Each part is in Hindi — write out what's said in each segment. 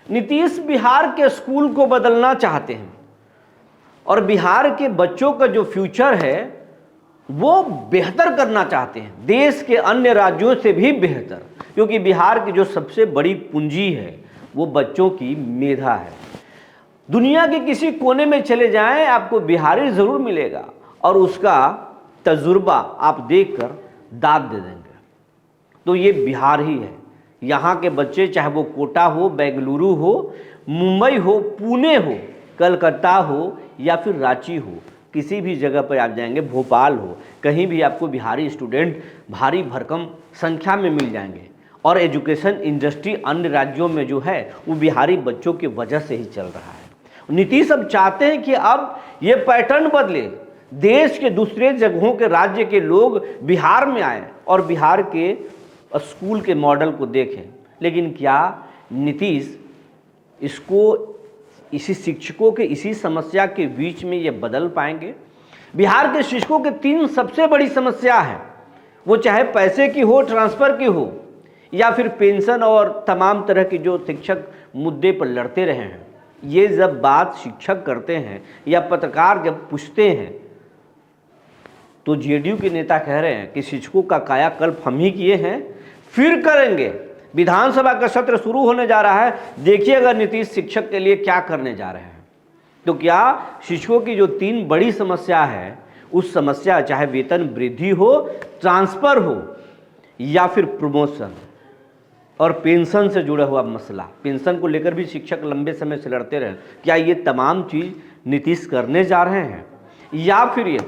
नीतीश बिहार के स्कूल को बदलना चाहते हैं और बिहार के बच्चों का जो फ्यूचर है वो बेहतर करना चाहते हैं, देश के अन्य राज्यों से भी बेहतर, क्योंकि बिहार की जो सबसे बड़ी पूंजी है वो बच्चों की मेधा है। दुनिया के किसी कोने में चले जाएं, आपको बिहारी ज़रूर मिलेगा और उसका तजुर्बा आप देखकर दाद दे देंगे। तो ये बिहार ही है। यहाँ के बच्चे, चाहे वो कोटा हो, बेंगलुरु हो, मुंबई हो, पुणे हो, कलकत्ता हो या फिर रांची हो, किसी भी जगह पर आप जाएंगे, भोपाल हो, कहीं भी आपको बिहारी स्टूडेंट भारी भरकम संख्या में मिल जाएंगे। और एजुकेशन इंडस्ट्री अन्य राज्यों में जो है वो बिहारी बच्चों की वजह से ही चल रहा है। नीतीश अब चाहते हैं कि अब ये पैटर्न बदले, देश के दूसरे जगहों के राज्य के लोग बिहार में आए और बिहार के स्कूल के मॉडल को देखें। लेकिन क्या नीतीश इसको, इसी शिक्षकों के इसी समस्या के बीच में ये बदल पाएंगे? बिहार के शिक्षकों के 3 सबसे बड़ी समस्या है, वो चाहे पैसे की हो, ट्रांसफ़र की हो, या फिर पेंशन और तमाम तरह के जो शिक्षक मुद्दे पर लड़ते रहे हैं। ये जब बात शिक्षक करते हैं या पत्रकार जब पूछते हैं तो जेडीयू के नेता कह रहे हैं कि शिक्षकों का कायाकल्प हम ही किए हैं, फिर करेंगे। विधानसभा का सत्र शुरू होने जा रहा है, देखिएगा नीतीश शिक्षक के लिए क्या करने जा रहे हैं। तो क्या शिक्षकों की जो 3 बड़ी समस्या है, उस समस्या, चाहे वेतन वृद्धि हो, ट्रांसफ़र हो या फिर प्रमोशन और पेंशन से जुड़ा हुआ मसला, पेंशन को लेकर भी शिक्षक लंबे समय से लड़ते रहे, क्या ये तमाम चीज़ नीतीश करने जा रहे हैं या फिर ये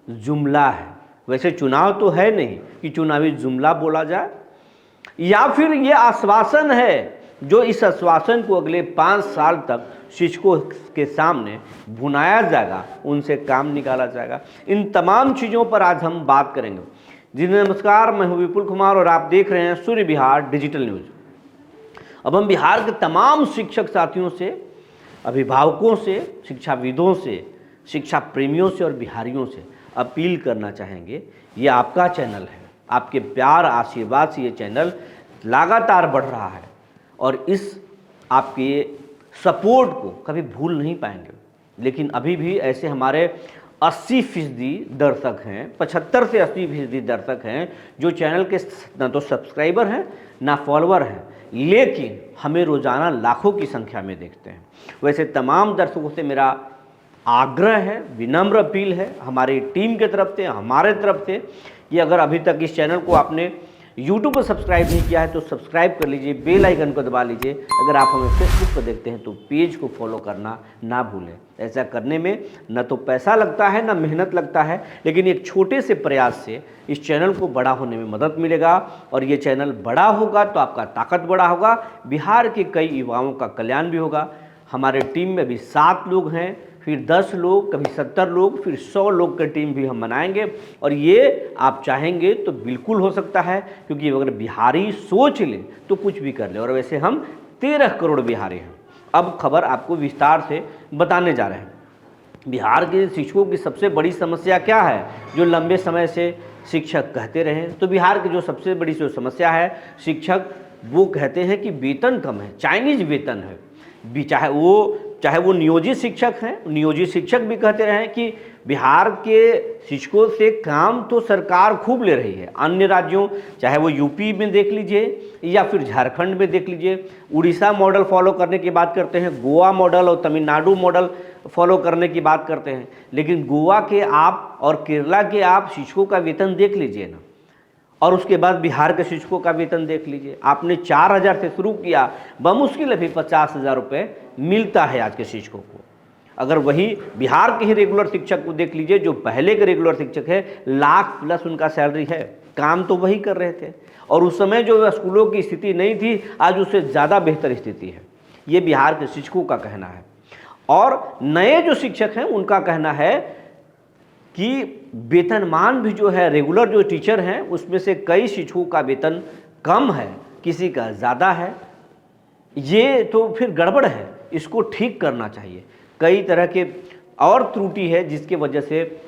जुमला है? वैसे चुनाव तो है नहीं कि चुनावी जुमला बोला जाए, या फिर ये आश्वासन है जो इस आश्वासन को अगले 5 साल तक शिक्षकों के सामने भुनाया जाएगा, उनसे काम निकाला जाएगा। इन तमाम चीज़ों पर आज हम बात करेंगे। जी नमस्कार, मैं हूं विपुल कुमार और आप देख रहे हैं सूर्य बिहार डिजिटल न्यूज़। अब हम बिहार के तमाम शिक्षक साथियों से, अभिभावकों से, शिक्षाविदों से, शिक्षा प्रेमियों से और बिहारियों से अपील करना चाहेंगे, ये आपका चैनल है, आपके प्यार आशीर्वाद से ये चैनल लगातार बढ़ रहा है और इस आपके सपोर्ट को कभी भूल नहीं पाएंगे। लेकिन अभी भी ऐसे हमारे 80% दर्शक हैं, 75 से 80% दर्शक हैं जो चैनल के ना तो सब्सक्राइबर हैं ना फॉलोअर हैं, लेकिन हमें रोज़ाना लाखों की संख्या में देखते हैं। वैसे तमाम दर्शकों से मेरा आग्रह है, विनम्र अपील है हमारी टीम की तरफ से, हमारे तरफ से, कि अगर अभी तक इस चैनल को आपने YouTube पर सब्सक्राइब नहीं किया है तो सब्सक्राइब कर लीजिए, बेल आइकन को दबा लीजिए। अगर आप हमें फेसबुक पर देखते हैं तो पेज को फॉलो करना ना भूलें। ऐसा करने में न तो पैसा लगता है, न मेहनत लगता है, लेकिन एक छोटे से प्रयास से इस चैनल को बड़ा होने में मदद मिलेगा और ये चैनल बड़ा होगा तो आपका ताकत बड़ा होगा, बिहार के कई युवाओं का कल्याण भी होगा। हमारे टीम में अभी 7 लोग हैं, फिर 10 लोग, कभी 70 लोग, फिर 100 लोग की टीम भी हम बनाएंगे और ये आप चाहेंगे तो बिल्कुल हो सकता है, क्योंकि अगर बिहारी सोच ले तो कुछ भी कर ले। और वैसे हम 13 करोड़ बिहारी हैं। अब खबर आपको विस्तार से बताने जा रहे हैं। बिहार के शिक्षकों की सबसे बड़ी समस्या क्या है, जो लंबे समय से शिक्षक कहते रहे? तो बिहार की जो सबसे बड़ी जो समस्या है, शिक्षक वो कहते हैं कि वेतन कम है, चाइनीज वेतन है। चाहे वो नियोजित शिक्षक हैं, नियोजित शिक्षक भी कहते रहे कि बिहार के शिक्षकों से काम तो सरकार खूब ले रही है। अन्य राज्यों, चाहे वो यूपी में देख लीजिए या फिर झारखंड में देख लीजिए, उड़ीसा मॉडल फॉलो करने की बात करते हैं, गोवा मॉडल और तमिलनाडु मॉडल फॉलो करने की बात करते हैं, लेकिन गोवा के आप और केरला के आप शिक्षकों का वेतन देख लीजिए ना, और उसके बाद बिहार के शिक्षकों का वेतन देख लीजिए। आपने 4,000 से शुरू किया, बमुश्किल अभी 50,000 रुपये मिलता है आज के शिक्षकों को। अगर वही बिहार के ही रेगुलर शिक्षक को देख लीजिए, जो पहले के रेगुलर शिक्षक है, लाख प्लस उनका सैलरी है, काम तो वही कर रहे थे और उस समय जो स्कूलों की स्थिति नहीं थी, आज उससे ज़्यादा बेहतर स्थिति है। ये बिहार के शिक्षकों का कहना है। और नए जो शिक्षक हैं उनका कहना है कि वेतनमान भी जो है, रेगुलर जो टीचर हैं उसमें से कई शिक्षकों का वेतन कम है, किसी का ज़्यादा है। ये तो फिर गड़बड़ है, इसको ठीक करना चाहिए। कई तरह के और त्रुटि है जिसके वजह से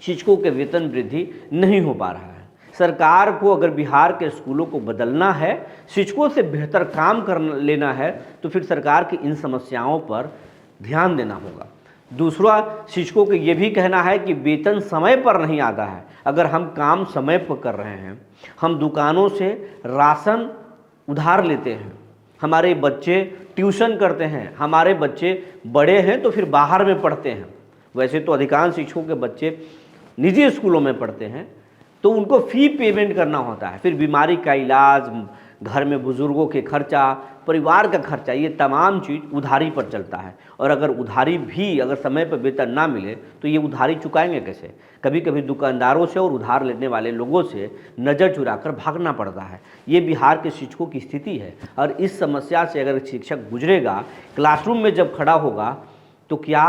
शिक्षकों के वेतन वृद्धि नहीं हो पा रहा है। सरकार को अगर बिहार के स्कूलों को बदलना है, शिक्षकों से बेहतर काम कर लेना है, तो फिर सरकार की इन समस्याओं पर ध्यान देना होगा। दूसरा, शिक्षकों को ये भी कहना है कि वेतन समय पर नहीं आता है। अगर हम काम समय पर कर रहे हैं, हम दुकानों से राशन उधार लेते हैं, हमारे बच्चे ट्यूशन करते हैं, हमारे बच्चे बड़े हैं तो फिर बाहर में पढ़ते हैं। वैसे तो अधिकांश शिक्षकों के बच्चे निजी स्कूलों में पढ़ते हैं, तो उनको फ़ी पेमेंट करना होता है। फिर बीमारी का इलाज, घर में बुज़ुर्गों के खर्चा, परिवार का खर्चा, ये तमाम चीज़ उधारी पर चलता है। और अगर उधारी भी अगर समय पर वेतन ना मिले तो ये उधारी चुकाएंगे कैसे? कभी कभी दुकानदारों से और उधार लेने वाले लोगों से नज़र चुराकर भागना पड़ता है। ये बिहार के शिक्षकों की स्थिति है। और इस समस्या से अगर शिक्षक गुजरेगा, क्लासरूम में जब खड़ा होगा, तो क्या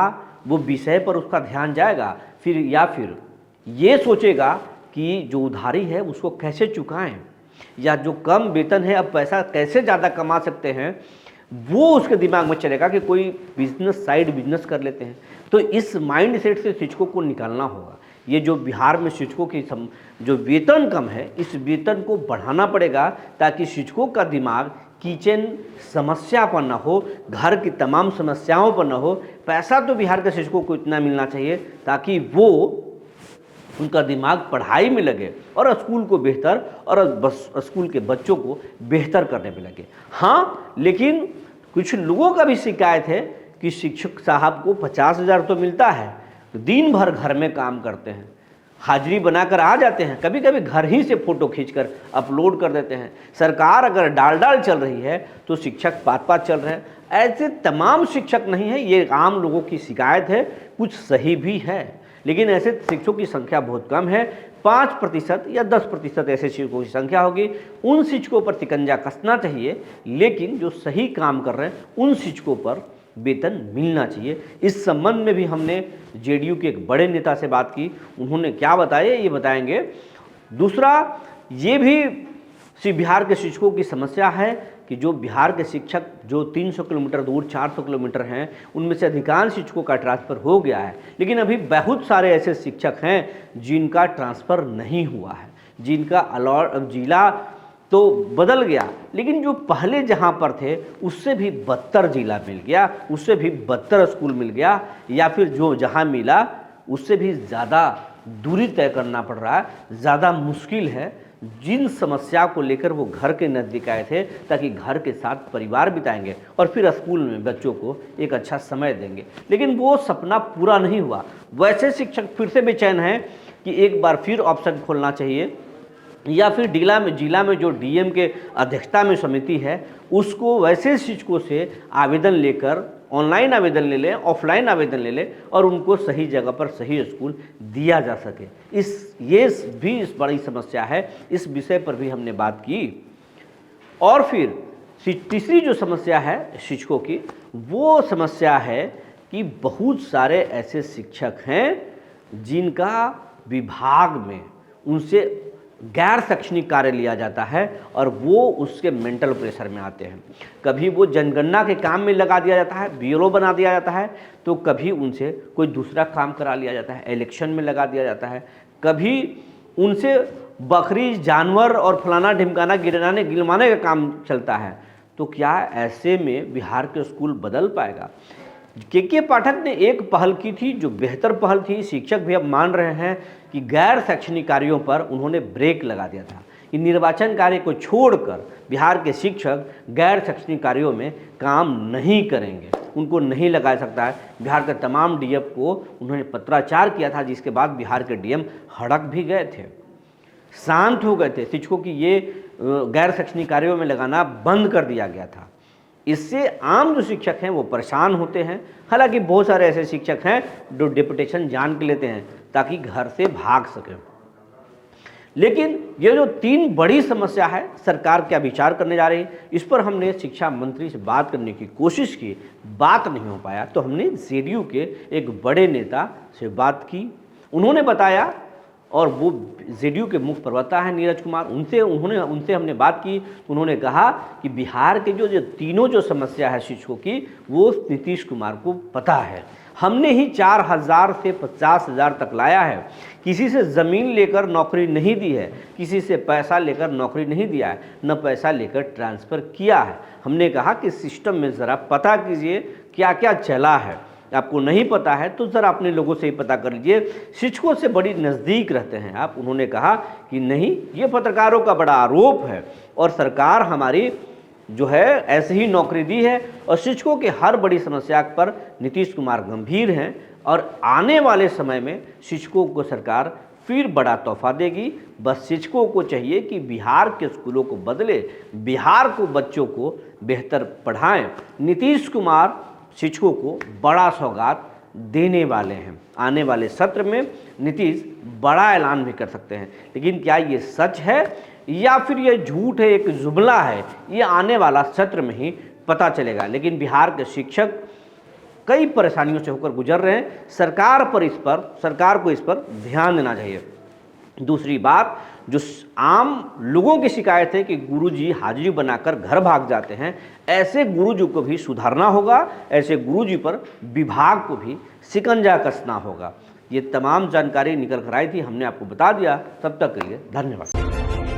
वो विषय पर उसका ध्यान जाएगा फिर, या फिर ये सोचेगा कि जो उधारी है उसको कैसे चुकाएं, या जो कम वेतन है अब पैसा कैसे ज़्यादा कमा सकते हैं, वो उसके दिमाग में चलेगा कि कोई बिजनेस, साइड बिजनेस कर लेते हैं। तो इस माइंड सेट से शिक्षकों को निकालना होगा। ये जो बिहार में शिक्षकों की जो वेतन कम है, इस वेतन को बढ़ाना पड़ेगा, ताकि शिक्षकों का दिमाग किचन समस्या पर ना हो, घर की तमाम समस्याओं पर ना हो। पैसा तो बिहार के शिक्षकों को इतना मिलना चाहिए ताकि वो, उनका दिमाग पढ़ाई में लगे और स्कूल को बेहतर, और बस स्कूल के बच्चों को बेहतर करने में लगे। हाँ, लेकिन कुछ लोगों का भी शिकायत है कि शिक्षक साहब को 50,000 तो मिलता है, दिन भर घर में काम करते हैं, हाजिरी बनाकर आ जाते हैं, कभी कभी घर ही से फ़ोटो खींचकर अपलोड कर देते हैं। सरकार अगर डाल चल रही है तो शिक्षक पात चल रहे हैं। ऐसे तमाम शिक्षक नहीं है, ये आम लोगों की शिकायत है, कुछ सही भी है, लेकिन ऐसे शिक्षकों की संख्या बहुत कम है। 5% या 10% ऐसे शिक्षकों की संख्या होगी। उन शिक्षकों पर शिकंजा कसना चाहिए, लेकिन जो सही काम कर रहे हैं उन शिक्षकों पर वेतन मिलना चाहिए। इस संबंध में भी हमने जेडीयू के एक बड़े नेता से बात की, उन्होंने क्या बताया ये बताएंगे। दूसरा, ये भी बिहार के शिक्षकों की समस्या है कि जो बिहार के शिक्षक जो 300 किलोमीटर दूर, 400 किलोमीटर हैं, उनमें से अधिकांश शिक्षकों का ट्रांसफ़र हो गया है, लेकिन अभी बहुत सारे ऐसे शिक्षक हैं जिनका ट्रांसफ़र नहीं हुआ है, जिनका जिला तो बदल गया, लेकिन जो पहले जहाँ पर थे उससे भी बदतर जिला मिल गया, उससे भी बदतर स्कूल मिल गया, या फिर जो जहाँ मिला उससे भी ज़्यादा दूरी तय करना पड़ रहा है, ज़्यादा मुश्किल है। जिन समस्या को लेकर वो घर के नज़दीक आए थे ताकि घर के साथ परिवार बिताएंगे और फिर स्कूल में बच्चों को एक अच्छा समय देंगे, लेकिन वो सपना पूरा नहीं हुआ। वैसे शिक्षक फिर से बेचैन हैं कि एक बार फिर ऑप्शन खोलना चाहिए, या फिर जिला में जो डीएम के अध्यक्षता में समिति है उसको वैसे शिक्षकों से आवेदन लेकर, ऑनलाइन आवेदन ले लें, ऑफलाइन आवेदन ले लें, और उनको सही जगह पर सही स्कूल दिया जा सके। ये भी इस बड़ी समस्या है, इस विषय पर भी हमने बात की। और फिर तीसरी जो समस्या है शिक्षकों की, वो समस्या है कि बहुत सारे ऐसे शिक्षक हैं जिनका विभाग में उनसे गैर शैक्षणिक कार्य लिया जाता है और वो उसके मेंटल प्रेशर में आते हैं। कभी वो जनगणना के काम में लगा दिया जाता है, ब्यूरो बना दिया जाता है, तो कभी उनसे कोई दूसरा काम करा लिया जाता है, इलेक्शन में लगा दिया जाता है, कभी उनसे बकरी, जानवर और फलाना ढिमकाना गिलवाने का काम चलता है। तो क्या ऐसे में बिहार के स्कूल बदल पाएगा? के पाठक ने एक पहल की थी जो बेहतर पहल थी। शिक्षक भी अब मान रहे हैं कि गैर शैक्षणिक कार्यों पर उन्होंने ब्रेक लगा दिया था कि निर्वाचन कार्य को छोड़कर बिहार के शिक्षक गैर शैक्षणिक कार्यों में काम नहीं करेंगे, उनको नहीं लगा सकता है। बिहार के तमाम डीएम को उन्होंने पत्राचार किया था, जिसके बाद बिहार के डीएम हड़क भी गए थे, शांत हो गए थे। शिक्षकों की ये गैर शैक्षणिक कार्यों में लगाना बंद कर दिया गया था। इससे आम जो शिक्षक हैं वो परेशान होते हैं। हालांकि बहुत सारे ऐसे शिक्षक हैं जो डिप्यूटेशन जान के लेते हैं ताकि घर से भाग सकें। लेकिन ये जो 3 बड़ी समस्या है, सरकार क्या विचार करने जा रही है, इस पर हमने शिक्षा मंत्री से बात करने की कोशिश की, बात नहीं हो पाया। तो हमने जेडीयू के एक बड़े नेता से बात की, उन्होंने बताया और वो जेडीयू के मुख्य प्रवक्ता है नीरज कुमार, उनसे हमने बात की। उन्होंने कहा कि बिहार के जो तीनों जो समस्या है शिक्षकों की, वो नीतीश कुमार को पता है। हमने ही 4,000 से 50,000 तक लाया है, किसी से ज़मीन लेकर नौकरी नहीं दी है, किसी से पैसा लेकर नौकरी नहीं दिया है, न पैसा लेकर ट्रांसफ़र किया है। हमने कहा कि सिस्टम में ज़रा पता कीजिए क्या क्या चला है, आपको नहीं पता है तो ज़रा अपने लोगों से ही पता कर लीजिए, शिक्षकों से बड़ी नज़दीक रहते हैं आप। उन्होंने कहा कि नहीं, ये पत्रकारों का बड़ा आरोप है और सरकार हमारी जो है ऐसे ही नौकरी दी है और शिक्षकों की हर बड़ी समस्या पर नीतीश कुमार गंभीर हैं और आने वाले समय में शिक्षकों को सरकार फिर बड़ा तोहफा देगी। बस शिक्षकों को चाहिए कि बिहार के स्कूलों को बदले, बिहार को बच्चों को बेहतर पढ़ाएं। नीतीश कुमार शिक्षकों को बड़ा सौगात देने वाले हैं। आने वाले सत्र में नीतीश बड़ा ऐलान भी कर सकते हैं, लेकिन क्या ये सच है या फिर ये झूठ है, एक जुमला है, ये आने वाला सत्र में ही पता चलेगा। लेकिन बिहार के शिक्षक कई परेशानियों से होकर गुजर रहे हैं। सरकार को इस पर ध्यान देना चाहिए। दूसरी बात, जो आम लोगों की शिकायत है कि गुरुजी हाजिरी बनाकर घर भाग जाते हैं, ऐसे गुरुजी को भी सुधारना होगा, ऐसे गुरुजी पर विभाग को भी शिकंजा कसना होगा। ये तमाम जानकारी निकल कर आई थी, हमने आपको बता दिया। तब तक के लिए धन्यवाद।